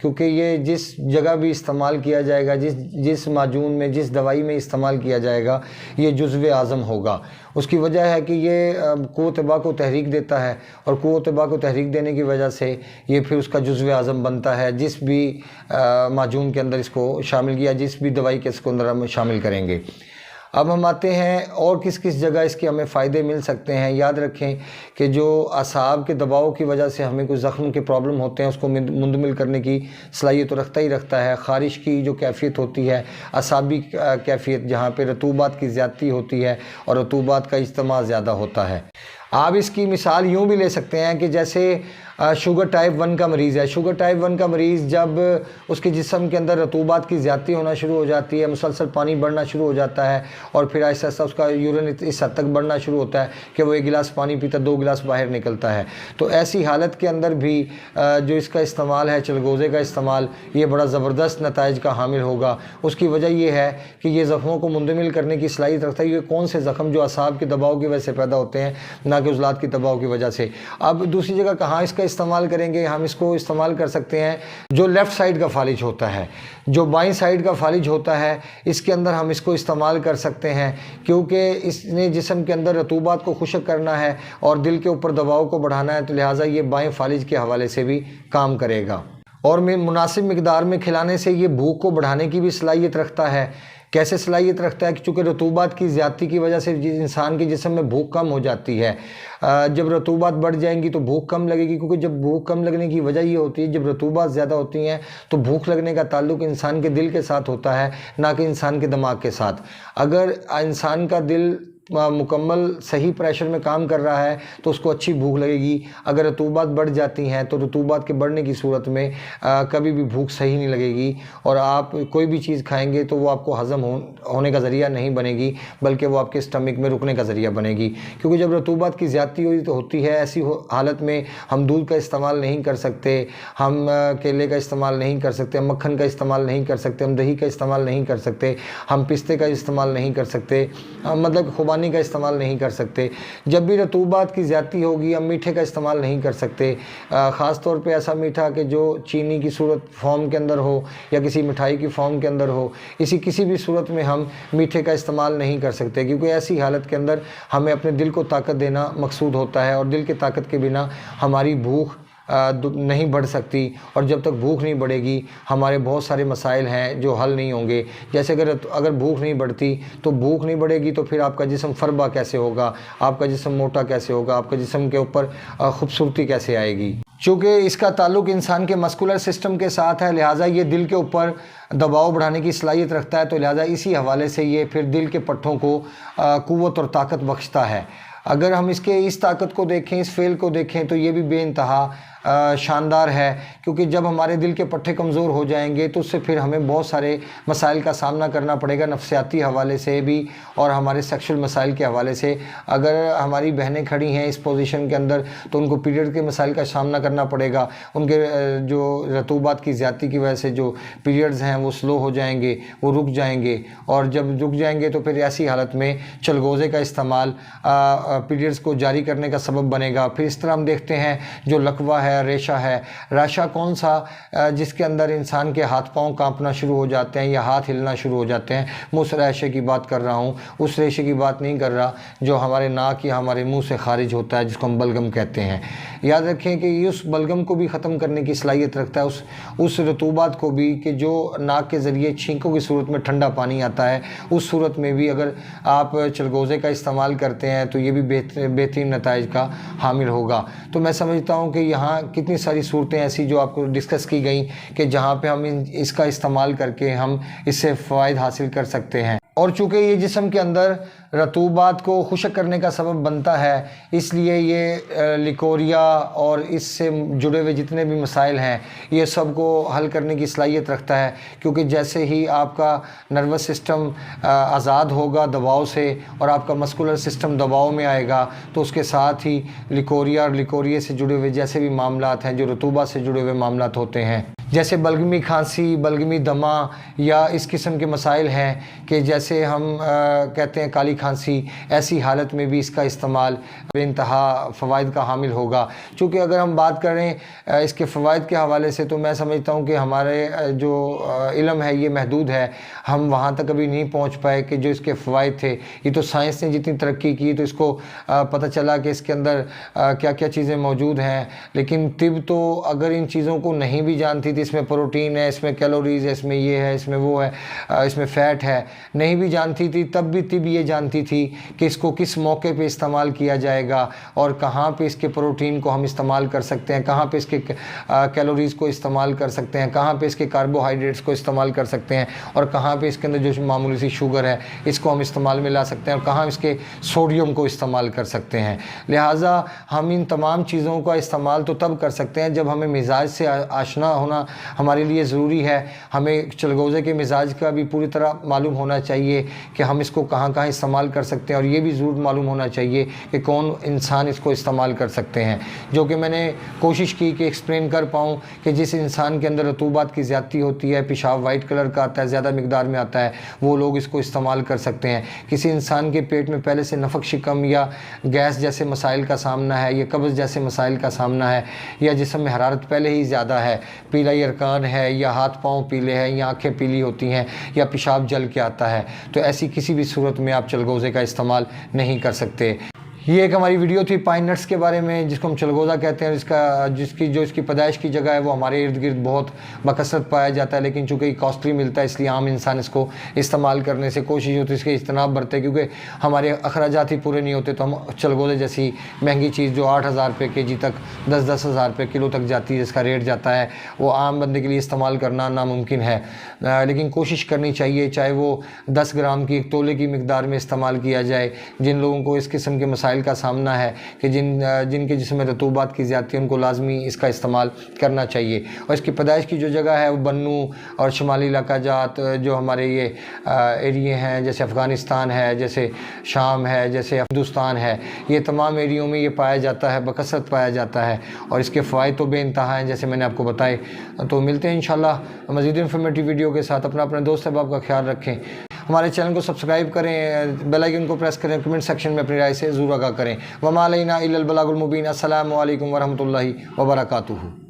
کیونکہ یہ جس جگہ بھی استعمال کیا جائے گا، جس معجون میں، جس دوائی میں استعمال کیا جائے گا، یہ جزو اعظم ہوگا۔ اس کی وجہ ہے کہ یہ قوت طبع کو تحریک دیتا ہے، اور قوت طبع کو تحریک دینے کی وجہ سے یہ پھر اس کا جزو اعظم بنتا ہے، جس بھی معجون کے اندر اس کو شامل کیا، جس بھی دوائی کے اس کو اندر ہم شامل کریں گے۔ اب ہم آتے ہیں اور کس جگہ اس کے ہمیں فائدے مل سکتے ہیں۔ یاد رکھیں کہ جو اعصاب کے دباؤ کی وجہ سے ہمیں کوئی زخم کے پرابلم ہوتے ہیں، اس کو منجمد کرنے کی صلاحیت تو رکھتا ہے۔ خارش کی جو کیفیت ہوتی ہے، اعصابی کیفیت، جہاں پہ رطوبات کی زیادتی ہوتی ہے اور رطوبات کا اجتماع زیادہ ہوتا ہے۔ آپ اس کی مثال یوں بھی لے سکتے ہیں کہ جیسے شوگر ٹائپ 1 کا مریض ہے۔ شوگر ٹائپ 1 کا مریض جب اس کے جسم کے اندر رطوبات کی زیادتی ہونا شروع ہو جاتی ہے، مسلسل پانی بڑھنا شروع ہو جاتا ہے، اور پھر آہستہ آہستہ اس کا یورین اس حد تک بڑھنا شروع ہوتا ہے کہ وہ 1 گلاس پانی پیتا، 2 گلاس باہر نکلتا ہے، تو ایسی حالت کے اندر بھی جو اس کا استعمال ہے، چلغوزے کا استعمال، یہ بڑا زبردست نتائج کا حامل ہوگا۔ اس کی وجہ یہ ہے کہ یہ زخموں کو منجمد کرنے کی صلاحیت رکھتا ہے۔ یہ کون سے زخم جو اعصاب کے دباؤ کی وجہ سے پیدا ہوتے ہیں، نہ کہ عضلات کی دباؤ کی وجہ سے۔ اب دوسری جگہ کہاں اس کا استعمال کریں گے؟ ہم اس کو استعمال کر سکتے ہیں جو لیفٹ سائڈ کا فالج ہوتا ہے، جو بائیں سائڈ کا فالج ہوتا ہے، اس کے اندر ہم اس کو استعمال کر سکتے ہیں، کیونکہ اس نے جسم کے اندر رطوبات کو خشک کرنا ہے اور دل کے اوپر دباؤ کو بڑھانا ہے، تو لہٰذا یہ بائیں فالج کے حوالے سے بھی کام کرے گا۔ اور مناسب مقدار میں کھلانے سے یہ بھوک کو بڑھانے کی بھی صلاحیت رکھتا ہے۔ کیسے صلاحیت رکھتا ہے؟ چونکہ رطوبات کی زیادتی کی وجہ سے انسان کے جسم میں بھوک کم ہو جاتی ہے۔ جب رطوبات بڑھ جائیں گی تو بھوک کم لگے گی، کیونکہ جب بھوک کم لگنے کی وجہ یہ ہوتی ہے، جب رطوبات زیادہ ہوتی ہیں تو بھوک لگنے کا تعلق انسان کے دل کے ساتھ ہوتا ہے، نہ کہ انسان کے دماغ کے ساتھ۔ اگر انسان کا دل مکمل صحیح پریشر میں کام کر رہا ہے تو اس کو اچھی بھوک لگے گی۔ اگر رطوبات بڑھ جاتی ہیں تو رطوبات کے بڑھنے کی صورت میں کبھی بھی بھوک صحیح نہیں لگے گی، اور آپ کوئی بھی چیز کھائیں گے تو وہ آپ کو ہضم ہونے کا ذریعہ نہیں بنے گی، بلکہ وہ آپ کے اسٹمک میں رکنے کا ذریعہ بنے گی۔ کیونکہ جب رطوبات کی زیادتی ہوتی ہے، ایسی حالت میں ہم دودھ کا استعمال نہیں کر سکتے، ہم کیلے کا استعمال نہیں کر سکتے، ہم مکھن کا استعمال نہیں کر سکتے، ہم دہی کا استعمال نہیں کر سکتے، ہم پستے کا استعمال نہیں کر سکتے، مطلب خوبانی کا استعمال نہیں کر سکتے۔ جب بھی رطوبات کی زیادتی ہوگی، ہم میٹھے کا استعمال نہیں کر سکتے، خاص طور پہ ایسا میٹھا کہ جو چینی کی صورت فارم کے اندر ہو یا کسی مٹھائی کی فارم کے اندر ہو، کسی بھی صورت میں ہم میٹھے کا استعمال نہیں کر سکتے، کیونکہ ایسی حالت کے اندر ہمیں اپنے دل کو طاقت دینا مقصود ہوتا ہے، اور دل کی طاقت کے بنا ہماری بھوک نہیں بڑھ سکتی، اور جب تک بھوک نہیں بڑھے گی ہمارے بہت سارے مسائل ہیں جو حل نہیں ہوں گے۔ جیسے اگر بھوک نہیں بڑھتی تو بھوک نہیں بڑھے گی تو پھر آپ کا جسم فربا کیسے ہوگا، آپ کا جسم موٹا کیسے ہوگا، آپ کا جسم کے اوپر خوبصورتی کیسے آئے گی؟ چونکہ اس کا تعلق انسان کے مسکولر سسٹم کے ساتھ ہے، لہٰذا یہ دل کے اوپر دباؤ بڑھانے کی صلاحیت رکھتا ہے، تو لہٰذا اسی حوالے سے یہ پھر دل کے پٹھوں کو قوت اور طاقت بخشتا ہے۔ اگر ہم اس طاقت کو دیکھیں، اس فعل کو دیکھیں، تو یہ بھی بے انتہا شاندار ہے، کیونکہ جب ہمارے دل کے پٹھے کمزور ہو جائیں گے تو اس سے پھر ہمیں بہت سارے مسائل کا سامنا کرنا پڑے گا، نفسیاتی حوالے سے بھی اور ہمارے سیکشل مسائل کے حوالے سے۔ اگر ہماری بہنیں کھڑی ہیں اس پوزیشن کے اندر تو ان کو پیریڈ کے مسائل کا سامنا کرنا پڑے گا، ان کے جو رطوبات کی زیادتی کی وجہ سے جو پیریڈز ہیں وہ سلو ہو جائیں گے، وہ رک جائیں گے، اور جب رک جائیں گے تو پھر ایسی حالت میں چلغوزے کا استعمال پیریڈز کو جاری کرنے کا سبب بنے گا۔ پھر اس طرح ہم دیکھتے ہیں جو لقوہ ہے، ریشہ ہے۔ ریشہ کون سا؟ جس کے اندر انسان کے ہاتھ پاؤں کانپنا شروع ہو جاتے ہیں یا ہاتھ ہلنا شروع ہو جاتے ہیں۔ میں اس ریشے کی بات کر رہا ہوں، اس ریشے کی بات نہیں کر رہا جو ہمارے ناک یا ہمارے منہ سے خارج ہوتا ہے، جس کو ہم بلغم کہتے ہیں۔ یاد رکھیں کہ یہ اس بلغم کو بھی ختم کرنے کی صلاحیت رکھتا ہے، اس رطوبات کو بھی، کہ جو ناک کے ذریعے چھینکوں کی صورت میں ٹھنڈا پانی آتا ہے، اس صورت میں بھی اگر آپ چلغوزے کا استعمال کرتے ہیں تو یہ بھی بہترین نتائج کا حامل ہوگا۔ تو میں سمجھتا ہوں کہ یہاں کتنی ساری صورتیں ایسی جو آپ کو ڈسکس کی گئیں کہ جہاں پہ ہم اس کا استعمال کر کے ہم اس سے فوائد حاصل کر سکتے ہیں۔ اور چونکہ یہ جسم کے اندر رطوبات کو خشک کرنے کا سبب بنتا ہے، اس لیے یہ لیکوریا اور اس سے جڑے ہوئے جتنے بھی مسائل ہیں یہ سب کو حل کرنے کی صلاحیت رکھتا ہے، کیونکہ جیسے ہی آپ کا نروس سسٹم آزاد ہوگا دباؤ سے اور آپ کا مسکولر سسٹم دباؤ میں آئے گا تو اس کے ساتھ ہی لیکوریا اور لیکوریے سے جڑے ہوئے جیسے بھی معاملات ہیں، جو رطوبات سے جڑے ہوئے معاملات ہوتے ہیں، جیسے بلغمی کھانسی، بلغمی دمہ یا اس قسم کے مسائل ہیں کہ جیسے ہم کہتے ہیں کالی کھانسی، ایسی حالت میں بھی اس کا استعمال بے انتہا فوائد کا حامل ہوگا۔ چونکہ اگر ہم بات کریں اس کے فوائد کے حوالے سے تو میں سمجھتا ہوں کہ ہمارے جو علم ہے یہ محدود ہے، ہم وہاں تک ابھی نہیں پہنچ پائے کہ جو اس کے فوائد تھے۔ یہ تو سائنس نے جتنی ترقی کی تو اس کو پتہ چلا کہ اس کے اندر کیا کیا چیزیں موجود ہیں، لیکن طب تو اگر ان چیزوں کو نہیں بھی جانتی تھی، اس میں پروٹین ہے، اس میں کیلوریز ہے، اس میں یہ ہے، اس میں وہ ہے، اس میں فیٹ ہے، نہیں بھی جانتی تھی، تب بھی طب یہ جانتی تھی کہ اس کو کس موقع پہ استعمال کیا جائے گا اور کہاں پہ اس کے پروٹین کو ہم استعمال کر سکتے ہیں، کہاں پہ اس کے کیلوریز کو استعمال کر سکتے ہیں، کہاں پہ اس کے کاربوہائیڈریٹس کو استعمال کر سکتے ہیں، اور کہاں پہ اس کے اندر جو معمولی سی شوگر ہے اس کو ہم استعمال میں لا سکتے ہیں، اور کہاں اس کے سوڈیم کو استعمال کر سکتے ہیں۔ لہٰذا ہم ان تمام چیزوں کا استعمال تو تب کر سکتے ہیں جب ہمیں مزاج سے آشنا ہونا ہمارے لیے ضروری ہے۔ ہمیں چلغوزے کے مزاج کا بھی پوری طرح معلوم ہونا چاہیے کہ ہم اس کو کہاں کہاں استعمال کر سکتے ہیں، اور یہ بھی ضرور معلوم ہونا چاہیے کہ کون انسان اس کو استعمال کر سکتے ہیں، جو کہ میں نے کوشش کی کہ ایکسپلین کر پاؤں کہ جس انسان کے اندر رطوبات کی زیادتی ہوتی ہے، پیشاب وائٹ کلر کا آتا ہے، زیادہ مقدار میں آتا ہے، وہ لوگ اس کو استعمال کر سکتے ہیں۔ کسی انسان کے پیٹ میں پہلے سے نفق شکم یا گیس جیسے مسائل کا سامنا ہے، یا قبض جیسے مسائل کا سامنا ہے، یا جسم میں حرارت پہلے ہی زیادہ ہے، پیلا ارکان ہے، یا ہاتھ پاؤں پیلے ہیں، یا آنکھیں پیلی ہوتی ہیں، یا پیشاب جل کے آتا ہے، تو ایسی کسی بھی صورت میں آپ چلغوزے کا استعمال نہیں کر سکتے۔ یہ ایک ہماری ویڈیو تھی پائن نٹس کے بارے میں، جس کو ہم چلغوزہ کہتے ہیں، جو اس کی پیدائش کی جگہ ہے وہ ہمارے ارد گرد بہت بکثرت پایا جاتا ہے، لیکن چونکہ یہ کاسٹلی ملتا ہے اس لیے عام انسان اس کو استعمال کرنے سے کوشش ہوتی ہے اس کے اجتناب برتے، کیونکہ ہمارے اخراجات ہی پورے نہیں ہوتے، تو ہم چلغوزے جیسی مہنگی چیز جو 8,000 روپے کے جی تک 10,000 روپے کلو تک جاتی ہے، جس کا ریٹ جاتا ہے، وہ عام بندے کے لیے استعمال کرنا ناممکن ہے۔ لیکن کوشش کرنی چاہیے، چاہے وہ 10 گرام کی ایک تولے کی مقدار میں استعمال کیا جائے۔ جن لوگوں کو اس قسم کے مسائل کا سامنا ہے کہ جن کے جسم میں رطوبات کی زیادتی ہے، ان کو لازمی اس کا استعمال کرنا چاہیے۔ اور اس کی پیدائش کی جو جگہ ہے وہ بنو اور شمالی علاقہ جات جو ہمارے یہ ایریے ہیں، جیسے افغانستان ہے، جیسے شام ہے، جیسے ہندوستان ہے، یہ تمام ایریوں میں یہ پایا جاتا ہے، بکثرت پایا جاتا ہے، اور اس کے فوائد تو بے انتہا ہیں جیسے میں نے آپ کو بتائے۔ تو ملتے ہیں انشاءاللہ مزید انفارمیٹیو ویڈیو کے ساتھ۔ اپنے دوست احباب کا خیال رکھیں، ہمارے چینل کو سبسکرائب کریں، بیل آئیکن کو پریس کریں، کمنٹ سیکشن میں اپنی رائے سے ضرور آگاہ کریں۔ وما علینا الا البلاغ المبین۔ السلام علیکم ورحمۃ اللہ وبرکاتہ۔